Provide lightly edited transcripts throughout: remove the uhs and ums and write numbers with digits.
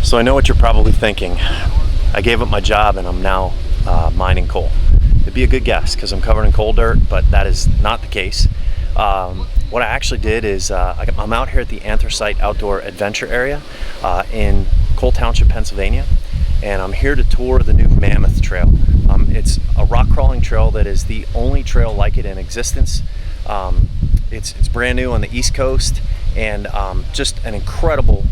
So I know what you're probably thinking. I gave up my job and I'm now mining coal. It'd be a good guess because I'm covered in coal dirt, but that is not the case. What I actually did is I'm out here at the Anthracite Outdoor Adventure Area in Cole Township, Pennsylvania, and I'm here to tour the new Mammoth Trail. It's a rock crawling trail that is the only trail like it in existence. It's brand new on the East Coast, and just an incredible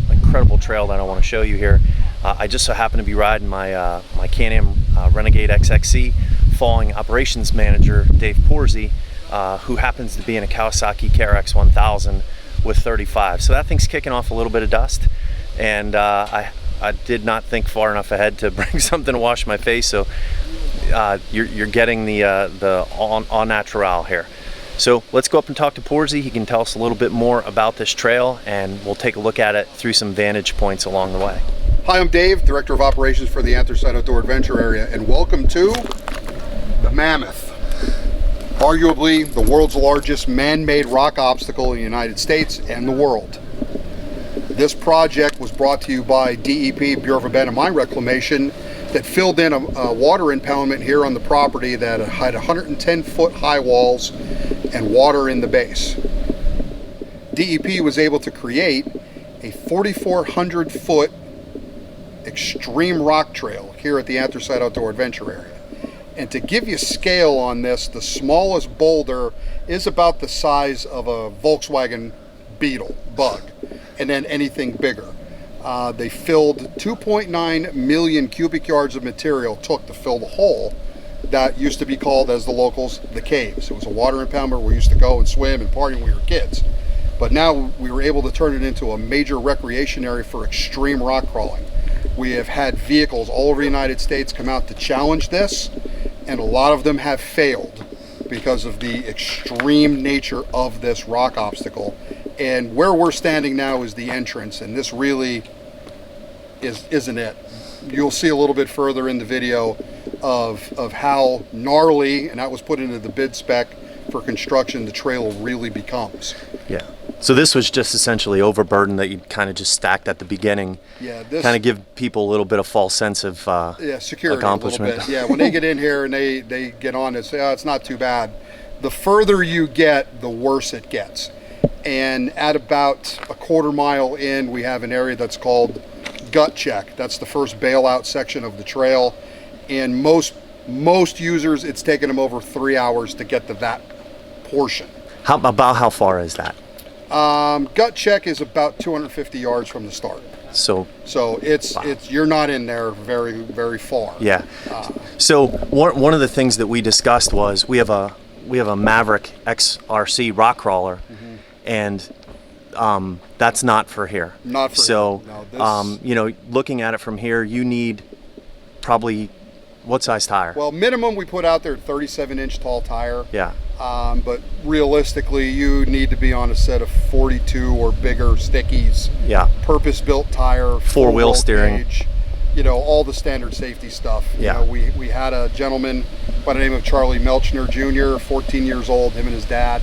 trail that I want to show you here. I just so happen to be riding my my Can-Am Renegade XXC, following operations manager Dave Porzy, who happens to be in a Kawasaki KRX 1000 with 35. So that thing's kicking off a little bit of dust, and I did not think far enough ahead to bring something to wash my face. So you're getting the au natural here. So let's go up and talk to Porzy. He can tell us a little bit more about this trail, and we'll take a look at it through some vantage points along the way. Hi, I'm Dave, Director of Operations for the Anthracite Outdoor Adventure Area, and welcome to the Mammoth. Arguably the world's largest man-made rock obstacle in the United States and the world. This project was brought to you by DEP, Bureau of Abandoned Mine Reclamation, that filled in a water impoundment here on the property that had 110-foot high walls and water in the base. DEP was able to create a 4,400-foot extreme rock trail here at the Anthracite Outdoor Adventure Area. And to give you scale on this, the smallest boulder is about the size of a Volkswagen Beetle bug, and then anything bigger. They filled 2.9 million cubic yards of material took to fill the hole that used to be called, as the locals, the caves. It was a water impoundment where we used to go and swim and party when we were kids. But now we were able to turn it into a major recreation area for extreme rock crawling. We have had vehicles all over the United States come out to challenge this, and a lot of them have failed because of the extreme nature of this rock obstacle. And where we're standing now is the entrance, and this really isn't it. You'll see a little bit further in the video of how gnarly, and that was put into the bid spec for construction, the trail really becomes. Yeah. So this was just essentially overburden that you kind of just stacked at the beginning. Yeah. This kind of give people a little bit of false sense of security, accomplishment. A little bit. Yeah. When they get in here and they get on it, say, oh, it's not too bad. The further you get, the worse it gets. And at about a quarter mile in, we have an area that's called Gut Check. That's the first bailout section of the trail. And most users, it's taken them over 3 hours to get to that portion. How far is that? Gut Check is about 250 yards from the start. So it's you're not in there very, very far. Yeah. So one of the things that we discussed was we have a Maverick XRC rock crawler. Mm-hmm. And that's not for here. Not for so here. No, you know, looking at it from here, you need probably what size tire? Well, minimum we put out there 37-inch tall tire. Yeah. But realistically, you need to be on a set of 42 or bigger stickies. Yeah. Purpose-built tire. Four-wheel steering. Cage, you know, all the standard safety stuff. Yeah. You know, we had a gentleman by the name of Charlie Melchner Jr., 14 years old, him and his dad,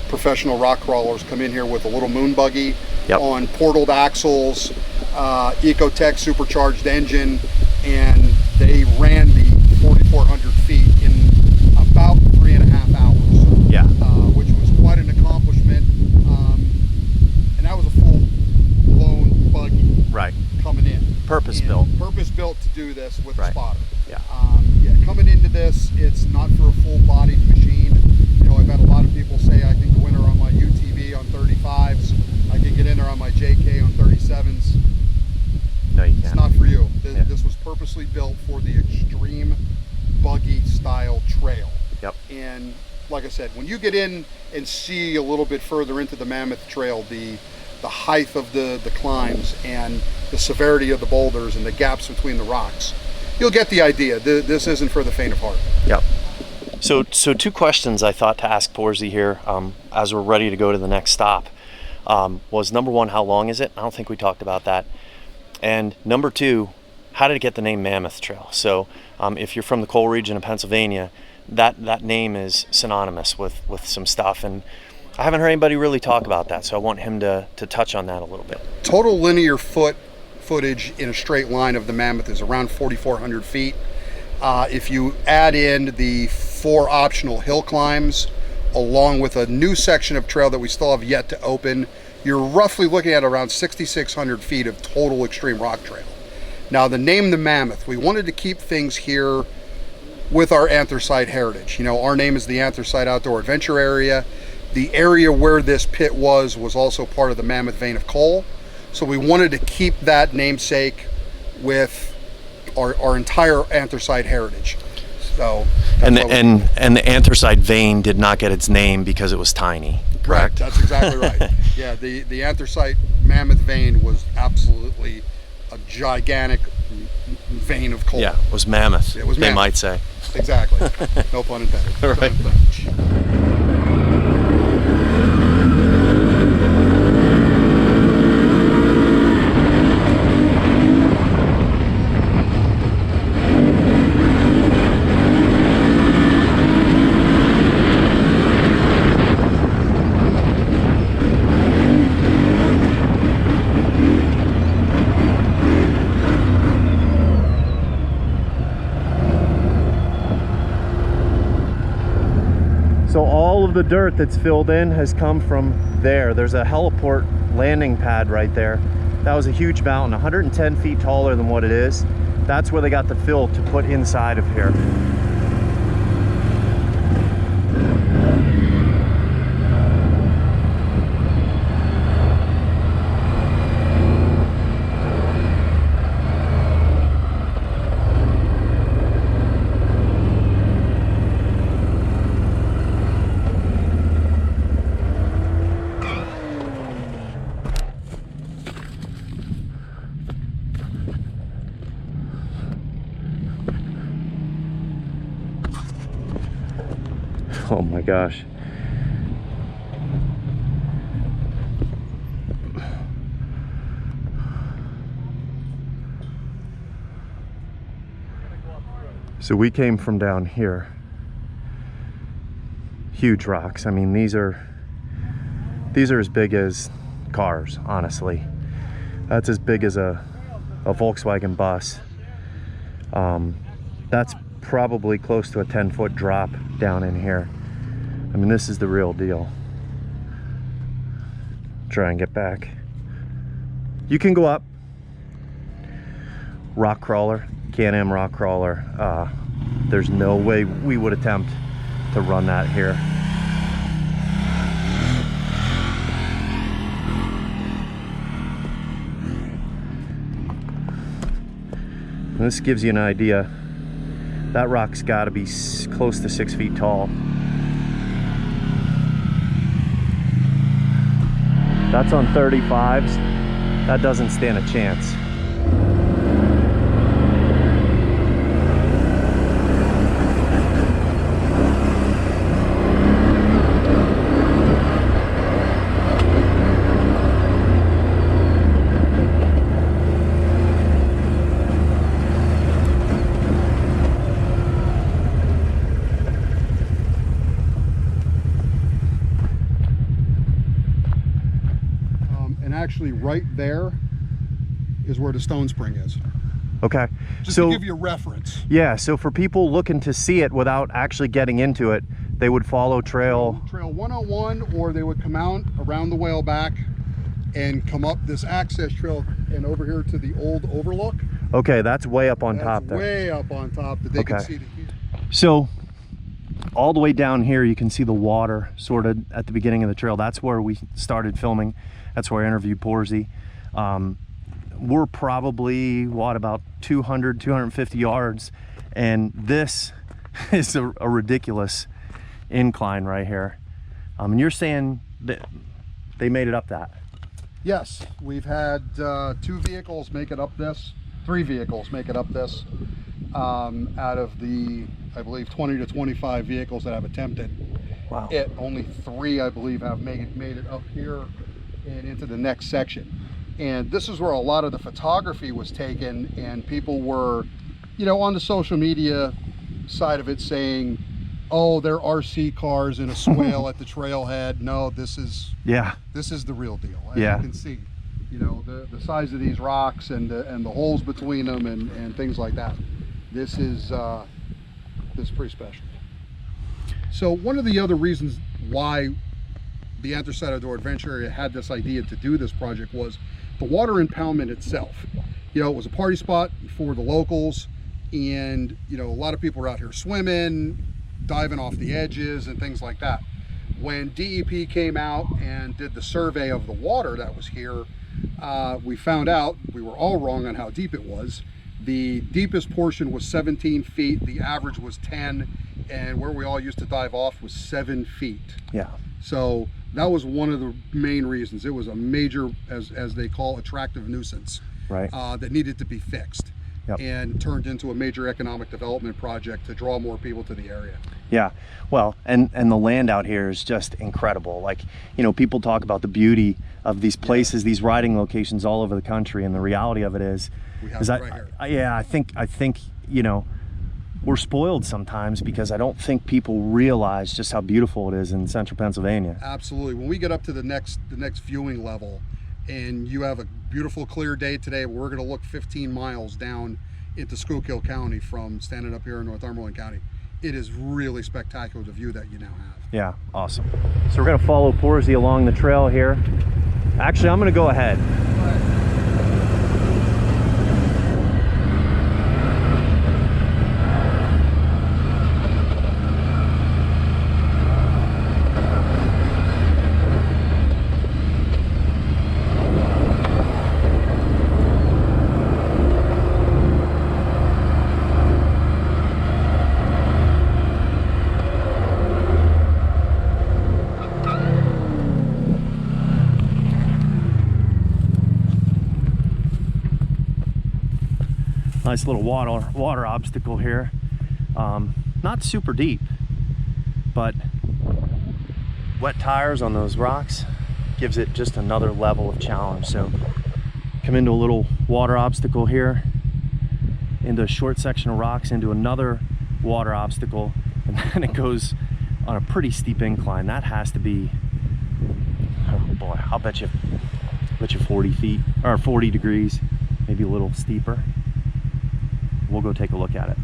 professional rock crawlers, come in here with a little moon buggy. Yep. On portaled axles, Ecotech supercharged engine, and they ran the 4,400 feet in about 3.5 hours. Yeah. Which was quite an accomplishment, and that was a full-blown buggy. Right. Coming in. Purpose-built. Purpose-built to do this with right. the spotter. Yeah. Coming into this, it's not for a full-bodied machine. You know, I've had a lot of people say I can go in there on my UTV on 35s. I can get in there on my JK on 37s. No, you can't. It's not for you. This was purposely built for the extreme buggy style trail. Yep. And like I said, when you get in and see a little bit further into the Mammoth Trail, the height of the climbs and the severity of the boulders and the gaps between the rocks, you'll get the idea. This isn't for the faint of heart. Yep. So two questions I thought to ask Porzy here as we're ready to go to the next stop was, number one, how long is it? I don't think we talked about that. And number two, how did it get the name Mammoth Trail? So if you're from the coal region of Pennsylvania, that name is synonymous with some stuff, and I haven't heard anybody really talk about that, so I want him to touch on that a little bit. Total linear foot footage in a straight line of the Mammoth is around 4,400 feet. If you add in the 4 optional hill climbs, along with a new section of trail that we still have yet to open, you're roughly looking at around 6,600 feet of total extreme rock trail. Now, the name the Mammoth, we wanted to keep things here with our anthracite heritage. You know, our name is the Anthracite Outdoor Adventure Area. The area where this pit was also part of the Mammoth vein of coal. So we wanted to keep that namesake with our entire anthracite heritage. So and the anthracite vein did not get its name because it was tiny, correct? Right, that's exactly right. Yeah, the anthracite Mammoth vein was absolutely a gigantic vein of coal. Yeah, it was mammoth. It was they mammoth. might say. Exactly. No pun intended. All right. So all of the dirt that's filled in has come from there. There's a heliport landing pad right there. That was a huge mountain, 110 feet taller than what it is. That's where they got the fill to put inside of here. Oh my gosh. So we came from down here. Huge rocks. I mean, these are as big as cars, honestly. That's as big as a Volkswagen bus. That's probably close to a 10-foot drop down in here. I mean, this is the real deal. Try and get back. You can go up. Rock crawler, Can-Am rock crawler. There's no way we would attempt to run that here. And this gives you an idea. That rock's got to be close to 6 feet tall. That's on 35s. That doesn't stand a chance. Actually, right there is where the Stone Spring is. Okay. Just so, to give you a reference. Yeah, so for people looking to see it without actually getting into it, they would follow Trail 101, or they would come out around the whaleback and come up this access trail and over here to the old overlook. Okay, that's way up on top there. Way up on top that they can see the here. So all the way down here, you can see the water sort of at the beginning of the trail. That's where we started filming. That's where I interviewed Porzy. We're probably, what, about 200, 250 yards. And this is a ridiculous incline right here. And you're saying that they made it up that? Yes, we've had 2 vehicles make it up this, 3 vehicles make it up this. Out of the, I believe, 20 to 25 vehicles that have attempted Wow. it, only 3, I believe, have made it up here and into the next section. And this is where a lot of the photography was taken, and people were, you know, on the social media side of it saying, oh, they're RC cars in a swale at the trailhead. No, this is the real deal, as you can see. you know, the size of these rocks and the holes between them and things like that. This is pretty special. So one of the other reasons why the Anthracite Outdoor Adventure Area had this idea to do this project was the water impoundment itself. You know, it was a party spot for the locals, and you know, a lot of people were out here swimming, diving off the edges and things like that. When DEP came out and did the survey of the water that was here, we found out we were all wrong on how deep it was. The deepest portion was 17 feet, the average was 10, and where we all used to dive off was 7 feet. Yeah. So that was one of the main reasons. It was a major, as they call, attractive nuisance, Right. that needed to be fixed. Yep. And turned into a major economic development project to draw more people to the area. Yeah, well, and the land out here is just incredible. Like, you know, people talk about the beauty of these places, these riding locations all over the country, and the reality of it is We have it right here. yeah, I think you know, we're spoiled sometimes because I don't think people realize just how beautiful it is in central Pennsylvania. Absolutely. When we get up to the next viewing level, and you have a beautiful clear day today, we're going to look 15 miles down into Schuylkill County from standing up here in Northumberland County. It is really spectacular, the view that you now have. Yeah, awesome. So we're going to follow Porzy along the trail here. Actually, I'm going to go ahead. Nice little water obstacle here. Not super deep, but wet tires on those rocks gives it just another level of challenge. So come into a little water obstacle here, into a short section of rocks, into another water obstacle, and then it goes on a pretty steep incline. That has to be, oh boy, I'll bet you 40 feet or 40 degrees, maybe a little steeper. We'll go take a look at it.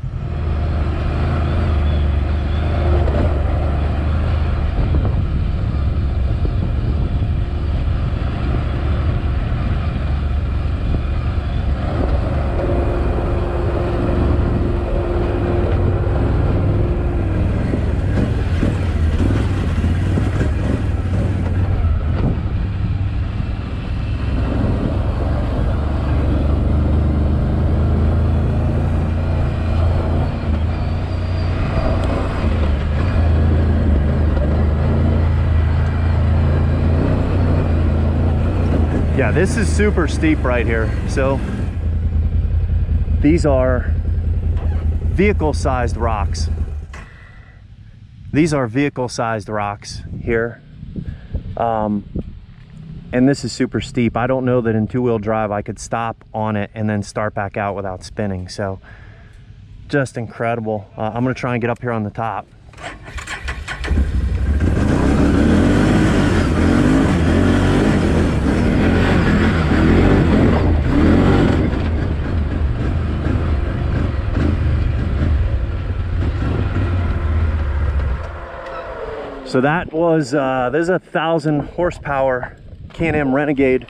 Yeah, this is super steep right here. So these are vehicle-sized rocks. These are vehicle-sized rocks here. And this is super steep. I don't know that in two-wheel drive I could stop on it and then start back out without spinning. So just incredible. I'm gonna try and get up here on the top. So that was, there's a 1,000 horsepower Can-Am Renegade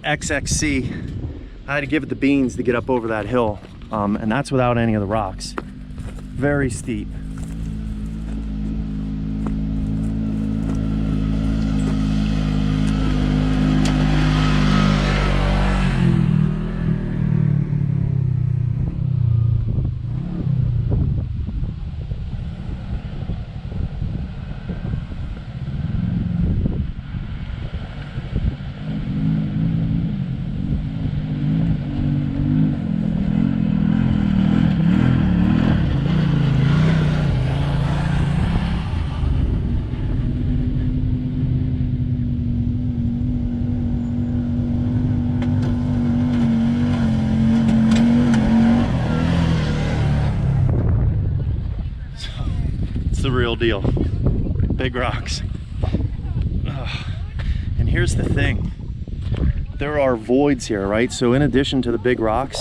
XXC. I had to give it the beans to get up over that hill, and that's without any of the rocks. Very steep. The real deal. Big rocks. And here's the thing, there are voids here, right? So in addition to the big rocks,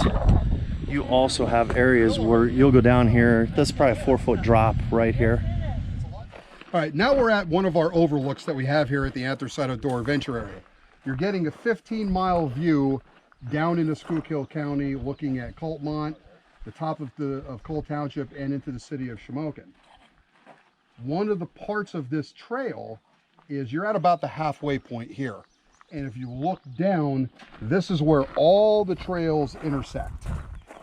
you also have areas where you'll go down here. That's probably a 4-foot drop right here. All right, now we're at one of our overlooks that we have here at the Anthracite Outdoor Adventure Area. You're getting a 15-mile view down into Schuylkill County, looking at Coltmont, the top of Cole Township, and into the city of Shamokin. One of the parts of this trail is you're at about the halfway point here. And if you look down, this is where all the trails intersect.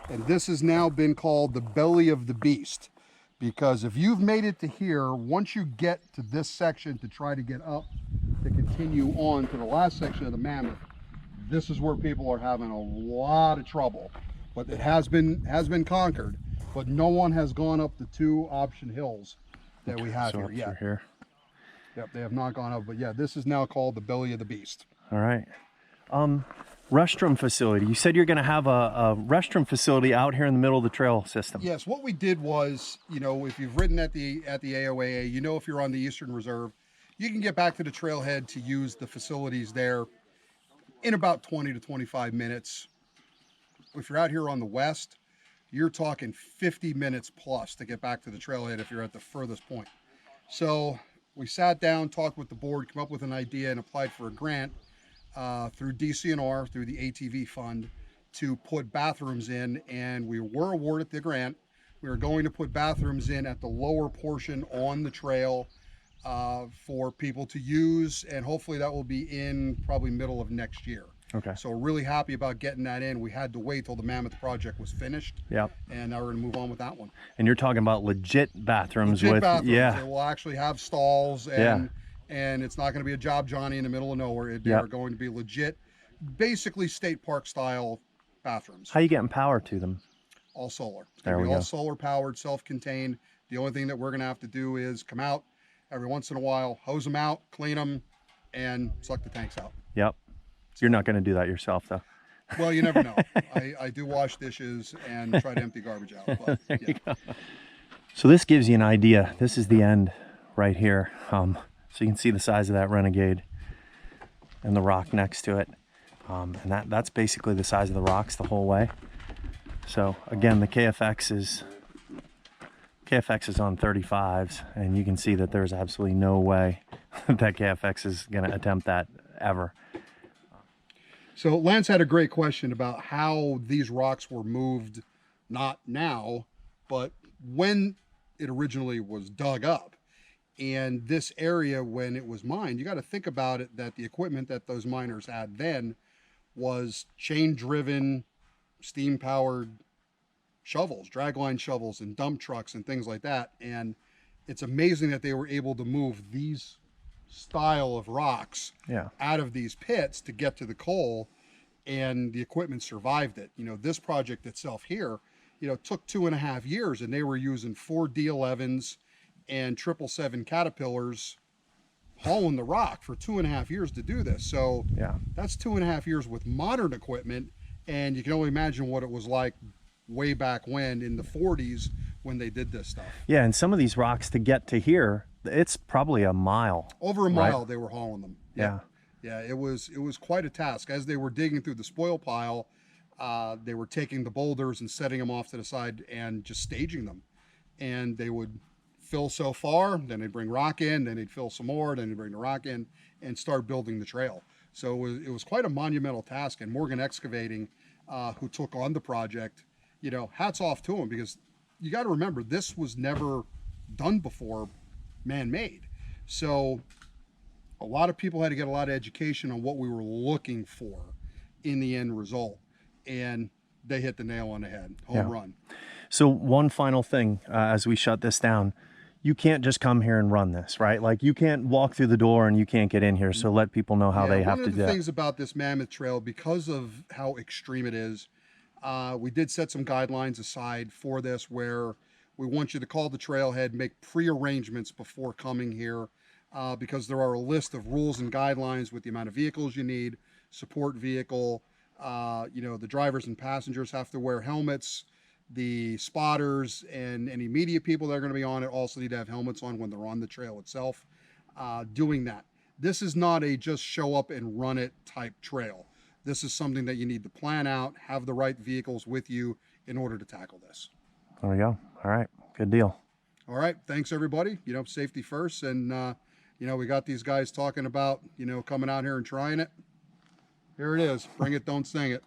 And this has now been called the belly of the beast. Because if you've made it to here, once you get to this section to try to get up to continue on to the last section of the Mammoth, this is where people are having a lot of trouble. But it has been conquered, but no one has gone up the 2 option hills that we have here yet. Here. Yep, they have not gone up, but yeah, this is now called the belly of the beast. All right. Restroom facility. You said you're going to have a restroom facility out here in the middle of the trail system. Yes, what we did was, you know, if you've ridden at the AOAA, you know, if you're on the Eastern Reserve, you can get back to the trailhead to use the facilities there in about 20 to 25 minutes. If you're out here on the west, you're talking 50 minutes plus to get back to the trailhead if you're at the furthest point. So we sat down, talked with the board, came up with an idea, and applied for a grant through DCNR, through the ATV fund, to put bathrooms in, and we were awarded the grant. We were going to put bathrooms in at the lower portion on the trail for people to use, and hopefully that will be in probably middle of next year. Okay. So we're really happy about getting that in. We had to wait till the Mammoth project was finished. Yep. And now we're gonna move on with that one. And you're talking about legit bathrooms Legit with, bathrooms. yeah. They will actually have stalls, and it's not gonna be a Job Johnny in the middle of nowhere. They are going to be legit, basically state park style bathrooms. How you getting power to them? All solar. It's There gonna we be all go. solar powered, self-contained. The only thing that we're gonna have to do is come out every once in a while, hose them out, clean them, and suck the tanks out. Yep. You're not going to do that yourself, though. Well, you never know. I do wash dishes and try to empty garbage out. But, yeah. So this gives you an idea. This is the end right here. So you can see the size of that Renegade and the rock next to it. And that's basically the size of the rocks the whole way. So again, the KFX is on 35s, and you can see that there's absolutely no way that KFX is going to attempt that ever. So Lance had a great question about how these rocks were moved, not now, but when it originally was dug up. And this area, when it was mined, you got to think about it, that the equipment that those miners had then was chain-driven, steam-powered shovels, dragline shovels and dump trucks and things like that. And it's amazing that they were able to move these style of rocks out of these pits to get to the coal, and the equipment survived it. You know, this project itself here, you know, took 2.5 years, and they were using 4 D11s and 777 Caterpillars hauling the rock for 2.5 years to do this. So that's 2.5 years with modern equipment, and you can only imagine what it was like way back when in the 40s when they did this stuff. Yeah, and some of these rocks to get to here, it's probably a mile. Over a mile, they were hauling them. Yeah. Yeah, it was quite a task. As they were digging through the spoil pile, they were taking the boulders and setting them off to the side and just staging them. And they would fill so far, then they'd bring rock in, then they'd fill some more, then they'd bring the rock in and start building the trail. So it was quite a monumental task. And Morgan Excavating, who took on the project, you know, hats off to him, because you got to remember, this was never done before, man-made. So a lot of people had to get a lot of education on what we were looking for in the end result, and they hit the nail on the head. Home run. So one final thing as we shut this down, you can't just come here and run this, right? Like, you can't walk through the door and you can't get in here. So let people know how they have to do it. One of the things about this Mammoth Trail, because of how extreme it is, we did set some guidelines aside for this, where we want you to call the trailhead, make pre-arrangements before coming here, because there are a list of rules and guidelines with the amount of vehicles you need, support vehicle, you know, the drivers and passengers have to wear helmets, the spotters and any media people that are going to be on it also need to have helmets on when they're on the trail itself. Doing that. This is not a just show up and run it type trail. this is something that you need to plan out, have the right vehicles with you in order to tackle this. There we go. All right, good deal. All right, thanks everybody. You know, safety first, and you know, we got these guys talking about, you know, coming out here and trying it. Here it is. Bring it, don't sing it.